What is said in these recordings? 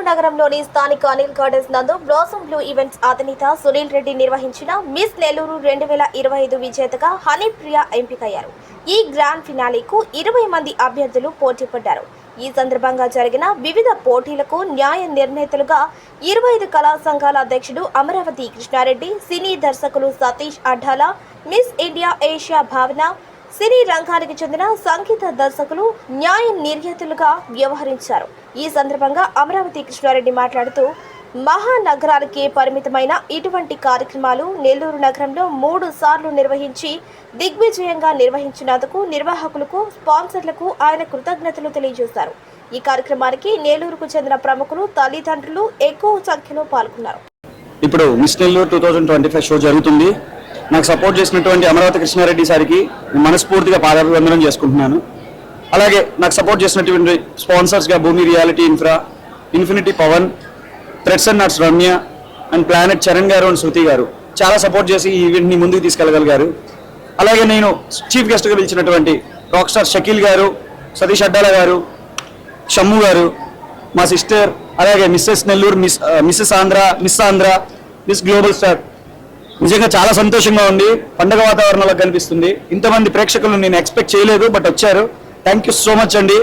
నగరంలోని స్థానిక అనిల్ గార్డెన్స్ నందు బ్లాసమ్ బ్లూ ఈవెంట్స్ అధినేత సునీల్ రెడ్డి నిర్వహించిన మిస్ నెల్లూరు 2025 విజేతగా హనీప్రియ ఎంపికయ్యారు. ఈ గ్రాండ్ ఫినాలేకు 20 మంది అభ్యర్థులు పోటీ పడ్డారు. ఈ సందర్భంగా జరిగిన వివిధ పోటీలకు న్యాయ నిర్ణేతలుగా 25 కళా సంఘాల అధ్యక్షుడు అమరావతి కృష్ణారెడ్డి, సినీ దర్శకులు Satish Addala, miss India Asia భావన, సినీ రంగానికి చెందిన సంగీత దర్శకులు న్యాయ నిర్ణేతలుగా వ్యవహరించారు. ఈ సందర్భంగా అమరావతి కృష్ణారెడ్డి మాట్లాడుతూ, మహానగరాలకే పరిమితమైన ఇటువంటి కార్యక్రమాలు నెల్లూరు నగరంలో 3 సార్లు నిర్వహించి దిగ్విజయంగా నిర్వహించినందుకు నిర్వాహకులకు, స్పాన్సర్లకు ఆయన కృతజ్ఞతలు తెలియజేశారు. ఈ కార్యక్రమానికి నెల్లూరుకు చెందిన ప్రముఖులు, తల్లిదండ్రులు ఎక్కువ సంఖ్యలో పాల్గొన్నారు. ఇప్పుడు మిస్ నెల్లూరు 2025 షో జరుగుతుంది. నాకు సపోర్ట్ చేసినటువంటి అమరావతి కృష్ణారెడ్డి సార్కి మనస్ఫూర్తిగా పాదాభివందనం చేసుకుంటున్నాను. అలాగే నాకు సపోర్ట్ చేసినటువంటి స్పాన్సర్స్గా Bhoomi reality infra, infinity Pavan, threads and nuts Ramya and planet Charan garu and శృతి గారు చాలా సపోర్ట్ చేసి ఈ ఈవెంట్ని ముందుకు తీసుకెళ్ళగలిగారు. అలాగే నేను చీఫ్ గెస్ట్గా పిలిచినటువంటి రాక్ స్టార్ షకీల్ గారు, సతీష్ అడ్డాల గారు, షమ్ము గారు, మా సిస్టర్, అలాగే Mrs Nellore, Mrs Andhra, miss global star, నిజంగా చాలా సంతోషంగా ఉంది. పండగ వాతావరణంలో కనిపిస్తుంది. ఇంతమంది ప్రేక్షకులు నేను ఎక్స్పెక్ట్ చేయలేదు, బట్ వచ్చారు. థ్యాంక్ యూ సో మచ్ అండి.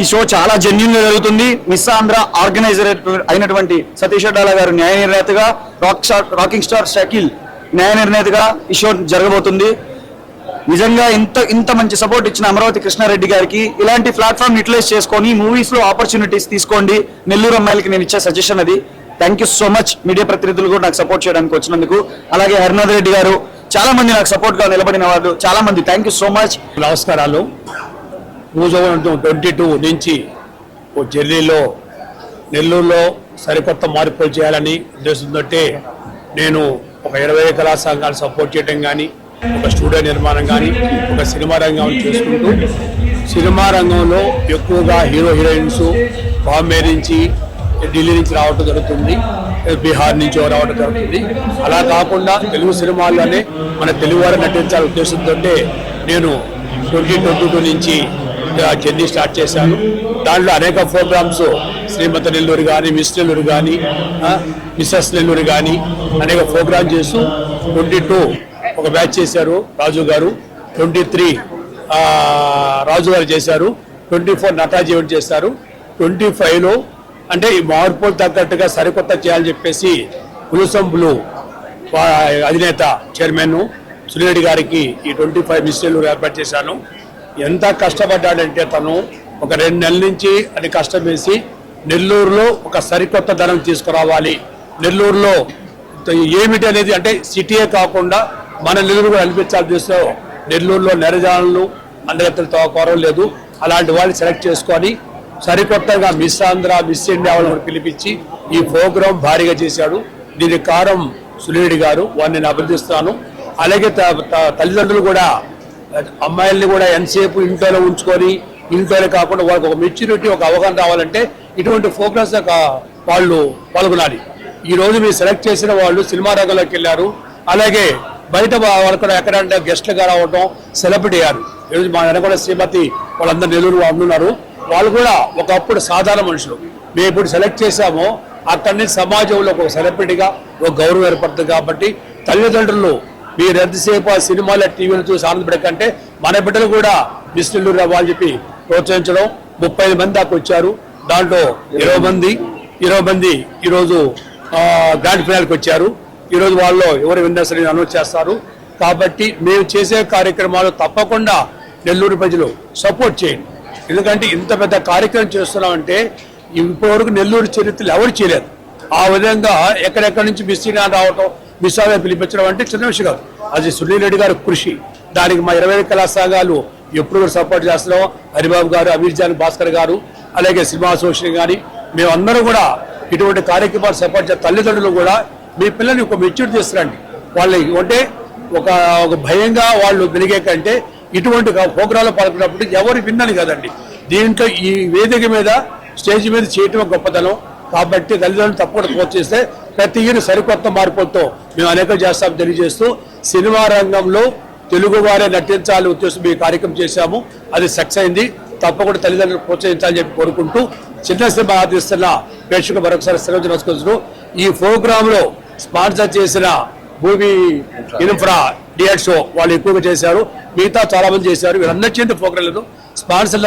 ఈ షో చాలా జెన్యూన్గా జరుగుతుంది. మిస్ ఆంధ్ర ఆర్గనైజర్ అయినటువంటి సతీష్ అడ్డాల గారు న్యాయ నిర్ణేతగా, రాకింగ్ స్టార్ షకీల్ న్యాయ నిర్ణేతగా ఈ షో జరగబోతుంది. నిజంగా ఇంత మంచి సపోర్ట్ ఇచ్చిన అమరావతి కృష్ణారెడ్డి గారికి ఇలాంటి ప్లాట్ఫామ్ యూటిలైజ్ చేసుకొని మూవీస్లో ఆపర్చునిటీస్ తీసుకోండి. నెల్లూరు అమ్మాయిలకి నేను ఇచ్చే సజెషన్ అది. Thank you so much. Media ప్రతినిధులు కూడా నాకు సపోర్ట్ చేయడానికి వచ్చినందుకు, అలాగే హరినాథ్ రెడ్డి గారు, చాలా మంది నాకు సపోర్ట్గా నిలబడిన వాళ్ళు చాలా మంది, థ్యాంక్ యూ సో మచ్. నమస్కారాలు. 2022 నుంచి ఓ జర్నీలో నెల్లూరులో సరికొత్త మార్పులు చేయాలని ఉద్దేశంతో నేను ఒక 20 కళా సంఘాలు సపోర్ట్ చేయడం కానీ, ఒక స్టూడియో నిర్మాణం కానీ, ఒక సినిమా రంగం చేసుకుంటూ, సినిమా రంగంలో ఎక్కువగా హీరోయిన్స్ బాంబే నుంచి, ఢిల్లీ నుంచి రావడం జరుగుతుంది, బీహార్ నుంచి రావడం జరుగుతుంది. అలా కాకుండా తెలుగు సినిమాల్లోనే మన తెలుగు వారు నటించాలనే ఉద్దేశంతో నేను 2022 నుంచి జర్నీ స్టార్ట్ చేశాను. దాంట్లో అనేక ప్రోగ్రామ్స్, శ్రీమతి నెల్లూరు కానీ, మిస్ నెల్లూరు కానీ, మిస్సెస్ నెల్లూరు కానీ అనేక ప్రోగ్రామ్ చేస్తూ 22 ఒక బ్యాచ్ చేశారు రాజు గారు, 23 రాజు గారు చేశారు, 24 నటాజీ ఈవెంట్ చేశారు, 25లో అంటే ఈ మార్పులు తగ్గట్టుగా సరికొత్త చేయాలని చెప్పేసి బ్లాసమ్ బ్లూ అధినేత చైర్మన్ సునీల్ రెడ్డి గారికి ఈ 25 మిస్ నెల్లూరు ఏర్పాటు చేశాను. ఎంత కష్టపడ్డాడంటే తను ఒక 2 నెలల నుంచి అది కష్టం వేసి నెల్లూరులో ఒక సరికొత్త ధనం తీసుకురావాలి, నెల్లూరులో ఏమిటి అనేది, అంటే సిటీయే కాకుండా మన నెల్లూరు కూడా అనిపించాలి చూస్తే నెల్లూరులో నెరజాలను అందరితో కోరం లేదు. అలాంటి వాళ్ళని సెలెక్ట్ చేసుకొని సరికొత్తగా మిస్ ఆంధ్ర, మిస్ ఇండియా వాళ్ళని పిలిపించి ఈ ప్రోగ్రాం భారీగా చేశాడు. దీనికి కారణం సునీల్ రెడ్డి గారు, వారిని నేను అభినందిస్తాను. అలాగే తల్లిదండ్రులు కూడా అమ్మాయిల్ని కూడా ఎంతసేపు ఇంట్లోనే ఉంచుకొని, ఇంట్లోనే కాకుండా వాళ్ళకి ఒక మెచ్యూరిటీ, ఒక అవగాహన రావాలంటే ఇటువంటి ప్రోగ్రామ్స్ వాళ్ళు పాల్గొనాలి. ఈరోజు మీరు సెలెక్ట్ చేసిన వాళ్ళు సినిమా రంగంలోకి వెళ్ళారు. అలాగే బయట వాళ్ళు కూడా ఎక్కడంటే గెస్ట్లుగా రావడం, సెలబ్రిటీ అయ్యారు. ఈరోజు మా వెనక కూడా శ్రీమతి వాళ్ళందరూ నెల్లూరు ఉంటున్నారు. వాళ్ళు కూడా ఒకప్పుడు సాధారణ మనుషులు. మేము ఇప్పుడు సెలెక్ట్ చేశామో అక్కడి నుంచి సమాజంలో ఒక సెలబ్రిటీగా ఒక గౌరవం ఏర్పడుతుంది. కాబట్టి తల్లిదండ్రులు మీరు ఎంతసేపు ఆ సినిమాల టీవీలు చూసి ఆనందపడకంటే మన బిడ్డలు కూడా మిస్ నెల్లూరు అవ్వాలని చెప్పి ప్రోత్సహించడం. 35 మంది దాకా వచ్చారు. దాంట్లో 20 మంది ఈరోజు గ్రాండ్ ఫినాల్కి వచ్చారు. ఈరోజు వాళ్ళు ఎవరు విన్నర్స్ అని అనౌన్స్ చేస్తారు. కాబట్టి మేము చేసే కార్యక్రమాలు తప్పకుండా నెల్లూరు ప్రజలు సపోర్ట్ చేయండి. ఎందుకంటే ఇంత పెద్ద కార్యక్రమం చేస్తున్నామంటే ఇప్పటివరకు నెల్లూరు చరిత్రలు ఎవరు చేయలేదు. ఆ విధంగా ఎక్కడెక్కడి నుంచి మిస్ ఇండియా రావటం, మిస్ ఆంధ్ర పిలిపించడం అంటే చిన్న విషయం కాదు. అది సునీల్ రెడ్డి గారి కృషి. దానికి మా 20 కళా సంఘాలు ఎప్పుడు కూడా సపోర్ట్ చేస్తున్నాం. హరిబాబు గారు, అమీర్ జాన్ భాస్కర్ గారు, అలాగే సినిమా అసోసియేషన్ కానీ మేమందరం కూడా ఇటువంటి కార్యక్రమాలు సపోర్ట్ చేస్తాం. తల్లిదండ్రులు కూడా మీ పిల్లల్ని ఒక మెచ్యూర్ చేస్తారండి. వాళ్ళు అంటే ఒక భయంగా వాళ్ళు వెలిగే కంటే ఇటువంటి ప్రోగ్రాంలో పాల్గొన్నప్పుడు ఎవరు విన్నాను కదండి. దీంట్లో ఈ వేదిక మీద, స్టేజ్ మీద చేయటం గొప్పతనం. కాబట్టి తల్లిదండ్రులు తప్పకుండా ప్రోత్సహిస్తే ప్రతి ఇయర్ సరికొత్త మార్పులతో మేము అనేక చేస్తాం తెలియజేస్తూ, సినిమా రంగంలో తెలుగు వారే నటించాలని ఉద్దేశం ఈ కార్యక్రమం చేశాము. అది సక్సెస్ అయింది. తప్పకుండా తల్లిదండ్రులు ప్రోత్సహించాలని చెప్పి కోరుకుంటూ చిన్న సినిమా ఆదిస్తున్న ప్రేక్షకులు మరొకసారి శ్రద్ధ నమస్కరిస్తూ ఈ ప్రోగ్రామ్ లో స్పాన్సర్ చేసిన భూమి ఇన్ఫ్రా డిఎడ్ షో వాళ్ళు ఎక్కువగా చేశారు, మిగతా చాలా మంది చేశారు. వీళ్ళందరి చేతి ప్రోగ్రాంలను స్పాన్సర్